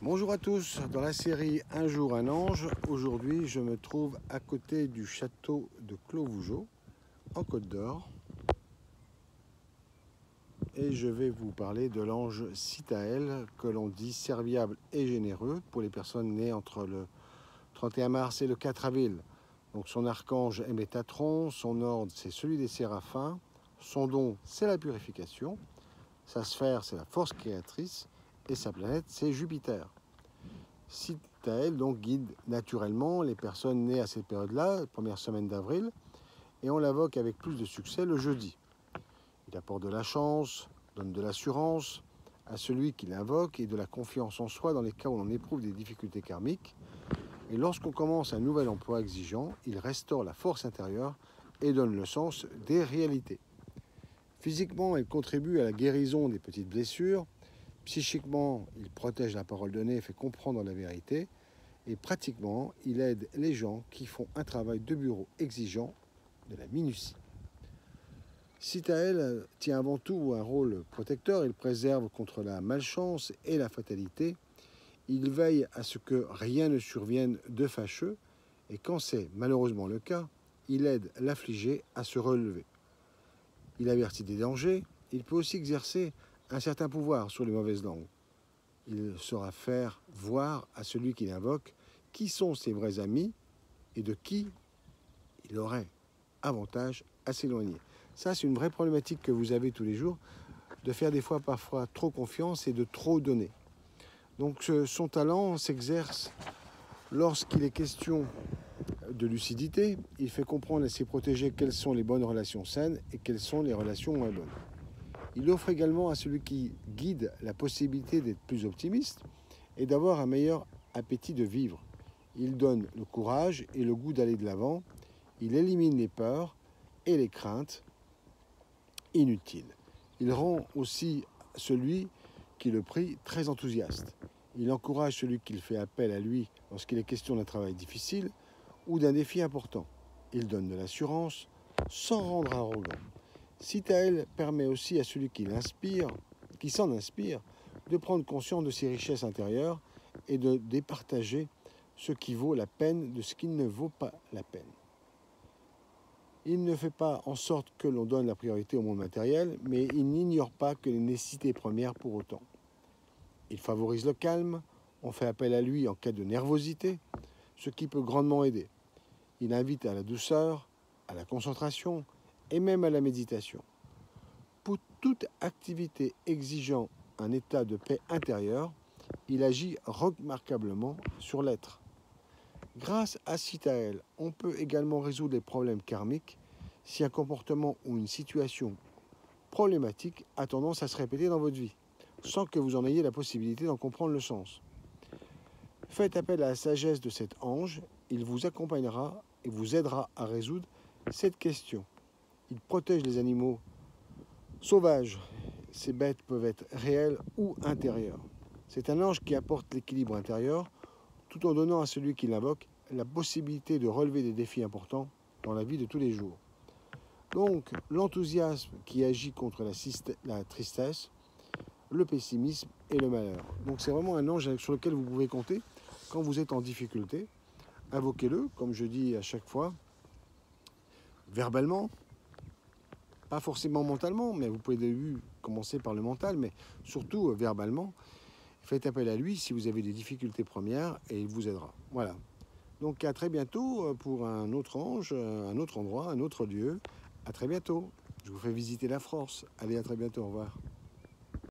Bonjour à tous, dans la série Un jour un ange, aujourd'hui je me trouve à côté du château de Clos-Vougeot, en Côte d'Or, et je vais vous parler de l'ange Cithaël, que l'on dit serviable et généreux pour les personnes nées entre le 31 mars et le 4 avril. Donc son archange est Métatron, son ordre c'est celui des séraphins, son don c'est la purification, sa sphère c'est la force créatrice, et sa planète c'est Jupiter. Cithaël donc guide naturellement les personnes nées à cette période-là, première semaine d'avril, et on l'invoque avec plus de succès le jeudi. Il apporte de la chance, donne de l'assurance à celui qui l'invoque et de la confiance en soi dans les cas où l'on éprouve des difficultés karmiques. Et lorsqu'on commence un nouvel emploi exigeant, il restaure la force intérieure et donne le sens des réalités. Physiquement, il contribue à la guérison des petites blessures. Psychiquement, il protège la parole donnée et fait comprendre la vérité. Et pratiquement, il aide les gens qui font un travail de bureau exigeant de la minutie. Cithaël tient avant tout un rôle protecteur. Il préserve contre la malchance et la fatalité. Il veille à ce que rien ne survienne de fâcheux. Et quand c'est malheureusement le cas, il aide l'affligé à se relever. Il avertit des dangers. Il peut aussi exercer un certain pouvoir sur les mauvaises langues. Il saura faire voir à celui qui l'invoque qui sont ses vrais amis et de qui il aurait avantage à s'éloigner. Ça, c'est une vraie problématique que vous avez tous les jours, de faire des fois parfois trop confiance et de trop donner. Donc son talent s'exerce lorsqu'il est question de lucidité. Il fait comprendre à ses protégés quelles sont les bonnes relations saines et quelles sont les relations moins bonnes. Il offre également à celui qui guide la possibilité d'être plus optimiste et d'avoir un meilleur appétit de vivre. Il donne le courage et le goût d'aller de l'avant. Il élimine les peurs et les craintes inutiles. Il rend aussi celui qui le prie très enthousiaste. Il encourage celui qui fait appel à lui lorsqu'il est question d'un travail difficile ou d'un défi important. Il donne de l'assurance sans rendre arrogant. Cithaël permet aussi à celui qui s'en inspire, de prendre conscience de ses richesses intérieures et de départager ce qui vaut la peine de ce qui ne vaut pas la peine. Il ne fait pas en sorte que l'on donne la priorité au monde matériel, mais il n'ignore pas que les nécessités premières pour autant. Il favorise le calme, on fait appel à lui en cas de nervosité, ce qui peut grandement aider. Il invite à la douceur, à la concentration, et même à la méditation. Pour toute activité exigeant un état de paix intérieure, il agit remarquablement sur l'être. Grâce à Cithaël, on peut également résoudre les problèmes karmiques si un comportement ou une situation problématique a tendance à se répéter dans votre vie, sans que vous en ayez la possibilité d'en comprendre le sens. Faites appel à la sagesse de cet ange, il vous accompagnera et vous aidera à résoudre cette question. Il protège les animaux sauvages. Ces bêtes peuvent être réelles ou intérieures. C'est un ange qui apporte l'équilibre intérieur tout en donnant à celui qui l'invoque la possibilité de relever des défis importants dans la vie de tous les jours. Donc, l'enthousiasme qui agit contre la tristesse, le pessimisme et le malheur. Donc, c'est vraiment un ange sur lequel vous pouvez compter quand vous êtes en difficulté. Invoquez-le, comme je dis à chaque fois, verbalement. Pas forcément mentalement, mais vous pouvez au début commencer par le mental, mais surtout verbalement. Faites appel à lui si vous avez des difficultés premières et il vous aidera. Voilà. Donc à très bientôt pour un autre ange, un autre endroit, un autre lieu. À très bientôt. Je vous fais visiter la France. Allez, à très bientôt. Au revoir.